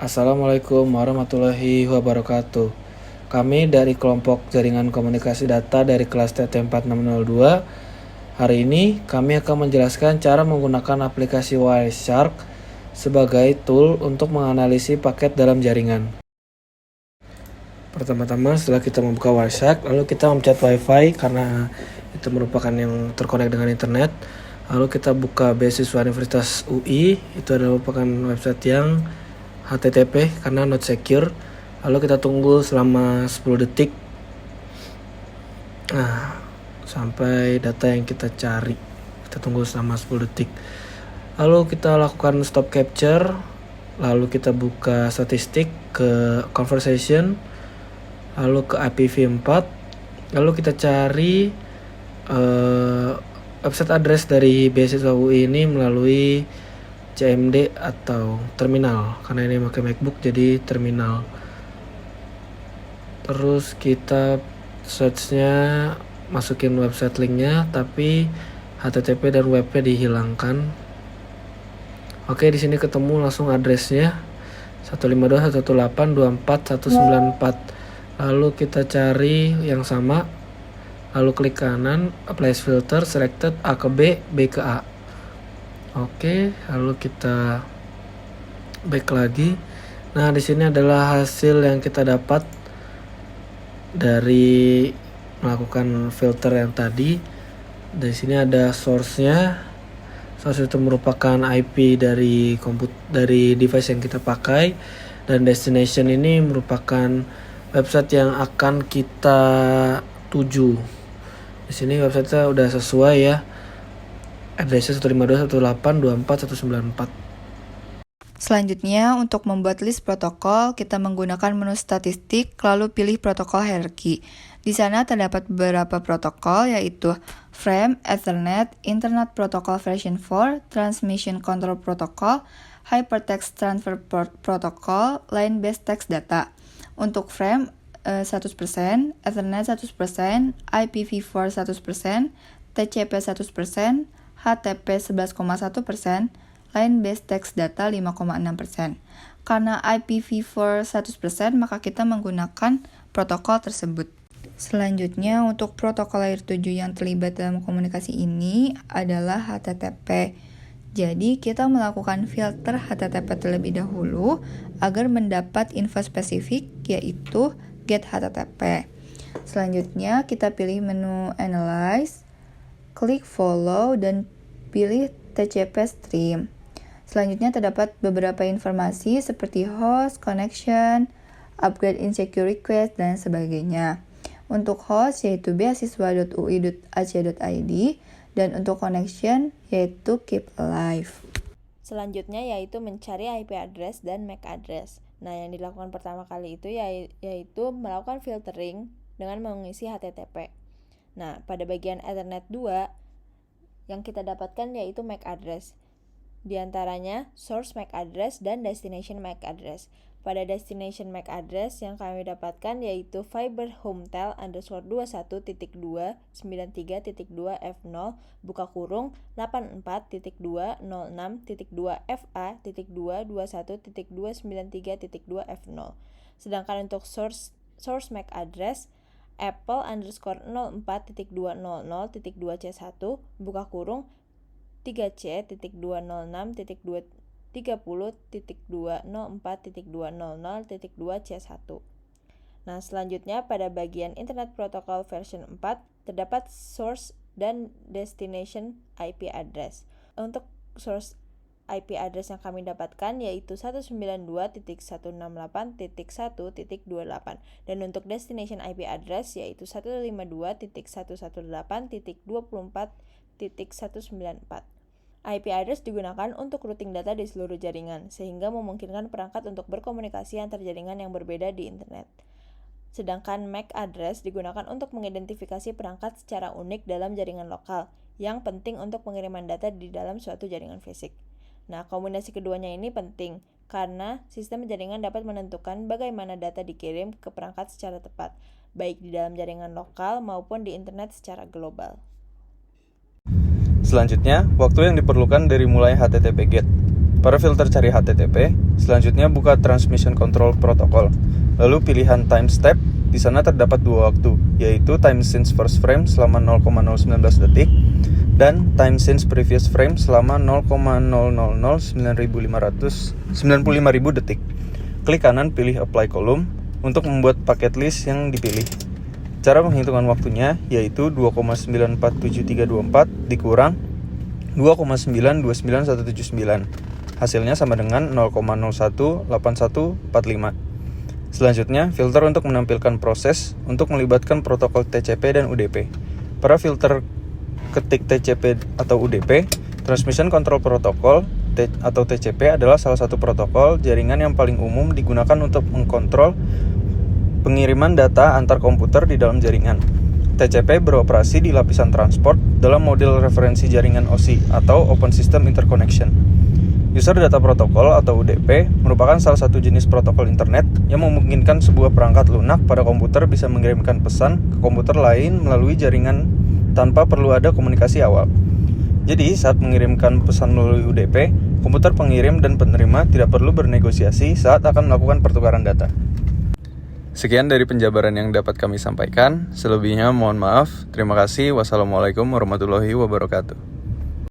Assalamualaikum warahmatullahi wabarakatuh. Kami dari kelompok jaringan komunikasi data dari kelas TT 4602. Hari ini kami akan menjelaskan cara menggunakan aplikasi Wireshark sebagai tool untuk menganalisis paket dalam jaringan. Pertama-tama setelah kita membuka Wireshark, lalu kita mencet WiFi karena itu merupakan yang terkonek dengan internet. Lalu kita buka beasiswa Universitas UI, itu adalah merupakan website yang HTTP karena not secure. Lalu kita tunggu selama 10 detik sampai data yang kita cari. Kita tunggu selama 10 detik. Lalu kita lakukan stop capture. Lalu kita buka statistik ke conversation, lalu ke IPv4. Lalu kita cari website address dari beasiswa UI ini melalui CMD atau terminal, karena ini pakai MacBook jadi terminal. Terus kita searchnya masukin website linknya, tapi HTTP dan webnya dihilangkan. Oke, di sini ketemu langsung addressnya 152.168.24.194. Lalu kita cari yang sama, lalu klik kanan, apply filter, selected A ke B, B ke A. Oke, lalu kita back lagi. Nah, di sini adalah hasil yang kita dapat dari melakukan filter yang tadi. Di sini ada source-nya. Source itu merupakan IP dari device yang kita pakai, dan destination ini merupakan website yang akan kita tuju. Di sini website-nya udah sesuai ya. Addressnya 152.168.24.194. Selanjutnya, untuk membuat list protokol, kita menggunakan menu statistik, lalu pilih protokol hierarchy. Di sana terdapat beberapa protokol, yaitu Frame, Ethernet, Internet Protocol version 4, Transmission Control Protocol, Hypertext Transfer Protocol, Line Based Text Data. Untuk Frame 100%, Ethernet 100%, IPv4 100%, TCP 100%, HTTP 11,1%, Line Based Text Data 5,6%. Karena IPv4 100%, maka kita menggunakan protokol tersebut. Selanjutnya, untuk protokol layer 7 yang terlibat dalam komunikasi ini adalah HTTP. Jadi, kita melakukan filter HTTP terlebih dahulu agar mendapat info spesifik, yaitu get HTTP. Selanjutnya, kita pilih menu Analyze, klik Follow, dan pilih TCP Stream. Selanjutnya terdapat beberapa informasi seperti host, connection, upgrade insecure request, dan sebagainya. Untuk host yaitu beasiswa.ui.ac.id, dan untuk connection yaitu keep alive. Selanjutnya yaitu mencari IP address dan MAC address. Nah, yang dilakukan pertama kali itu yaitu melakukan filtering dengan mengisi HTTP. Nah, pada bagian Ethernet 2 yang kita dapatkan yaitu MAC address. Di antaranya source MAC address dan destination MAC address. Pada destination MAC address yang kami dapatkan yaitu fiberhometel_2.293.2f0 buka kurung 84.2.0.fa.221.293.2f0. Sedangkan untuk source MAC address apple_04.200.2c1 buka kurung 3c.200.30.204.200.2c1. Nah, selanjutnya pada bagian Internet Protocol version 4 terdapat source dan destination IP address. Untuk source IP address yang kami dapatkan yaitu 192.168.1.28, dan untuk destination IP address yaitu 152.118.24.194. IP address digunakan untuk routing data di seluruh jaringan, sehingga memungkinkan perangkat untuk berkomunikasi antar jaringan yang berbeda di internet. Sedangkan MAC address digunakan untuk mengidentifikasi perangkat secara unik dalam jaringan lokal, yang penting untuk pengiriman data di dalam suatu jaringan fisik. Nah, kombinasi keduanya ini penting, karena sistem jaringan dapat menentukan bagaimana data dikirim ke perangkat secara tepat, baik di dalam jaringan lokal maupun di internet secara global. Selanjutnya, waktu yang diperlukan dari mulai HTTP GET. Pada filter cari HTTP, selanjutnya buka Transmission Control Protocol. Lalu pilihan time step, di sana terdapat dua waktu, yaitu time since first frame selama 0,019 detik dan time since previous frame selama 0,0009595.000 detik. Klik kanan pilih apply column untuk membuat paket list yang dipilih. Cara penghitungan waktunya yaitu 2,947324 dikurang 2,929179. Hasilnya sama dengan 0,018145. Selanjutnya, filter untuk menampilkan proses untuk melibatkan protokol TCP dan UDP. Pada filter ketik TCP atau UDP, Transmission Control Protocol atau TCP adalah salah satu protokol jaringan yang paling umum digunakan untuk mengkontrol pengiriman data antar komputer di dalam jaringan. TCP beroperasi di lapisan transport dalam model referensi jaringan OSI atau Open System Interconnection. User Data Protocol atau UDP merupakan salah satu jenis protokol internet yang memungkinkan sebuah perangkat lunak pada komputer bisa mengirimkan pesan ke komputer lain melalui jaringan tanpa perlu ada komunikasi awal. Jadi, saat mengirimkan pesan melalui UDP, komputer pengirim dan penerima tidak perlu bernegosiasi saat akan melakukan pertukaran data. Sekian dari penjabaran yang dapat kami sampaikan. Selebihnya mohon maaf. Terima kasih. Wassalamualaikum warahmatullahi wabarakatuh.